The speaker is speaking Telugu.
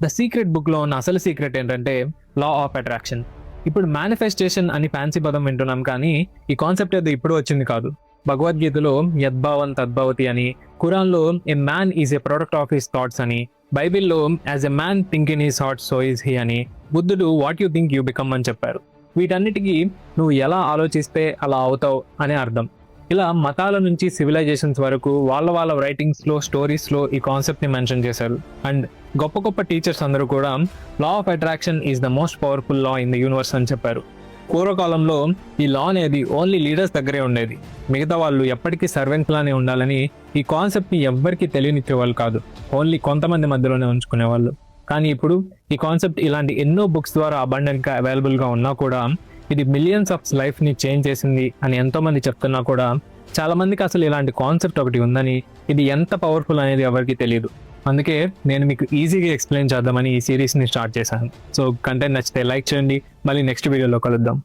ద సీక్రెట్ బుక్లో ఉన్న అసలు సీక్రెట్ ఏంటంటే లా ఆఫ్ అట్రాక్షన్. ఇప్పుడు మేనిఫెస్టేషన్ అని ఫ్యాన్సీ పదం వింటున్నాం, కానీ ఈ కాన్సెప్ట్ ఏదో ఇప్పుడు వచ్చింది కాదు. భగవద్గీతలో యద్భావం తద్భవతి అని, ఖురాన్లో ఏ man is a product of his thoughts అని, బైబిల్లో as a man think in his heart so is he అని, బుద్ధుడు what you think you become అని చెప్పారు. వీటన్నిటికీ నువ్వు ఎలా ఆలోచిస్తే అలా అవుతావు అనే అర్థం. ఇలా మతాల నుంచి సివిలైజేషన్స్ వరకు వాళ్ళ రైటింగ్స్లో, స్టోరీస్లో ఈ కాన్సెప్ట్ని మెన్షన్ చేశారు. అండ్ గొప్ప గొప్ప టీచర్స్ అందరూ కూడా law of attraction is the most powerful law in the universe అని చెప్పారు. పూర్వకాలంలో ఈ లా అనేది ఓన్లీ లీడర్స్ దగ్గరే ఉండేది. మిగతా వాళ్ళు ఎప్పటికీ సర్వెంట్స్ లానే ఉండాలని ఈ కాన్సెప్ట్ని ఎవ్వరికీ తెలియనిచ్చేవాళ్ళు కాదు. ఓన్లీ కొంతమంది మధ్యలోనే ఉంచుకునేవాళ్ళు. కానీ ఇప్పుడు ఈ కాన్సెప్ట్ ఇలాంటి ఎన్నో బుక్స్ ద్వారా అబండెంట్గా అవైలబుల్గా ఉన్నా కూడా, ఇది మిలియన్స్ ఆఫ్ లైఫ్ని చేంజ్ చేసింది అని ఎంతోమంది చెప్తున్నా కూడా, చాలామందికి అసలు ఇలాంటి కాన్సెప్ట్ ఒకటి ఉందని, ఇది ఎంత పవర్ఫుల్ అనేది ఎవరికి తెలియదు. అందుకే నేను మీకు ఈజీగా ఎక్స్ప్లెయిన్ చేద్దామని ఈ సిరీస్ని స్టార్ట్ చేశాను. సో కంటెంట్ నచ్చితే లైక్ చేయండి. మళ్ళీ నెక్స్ట్ వీడియోలో కలుద్దాం.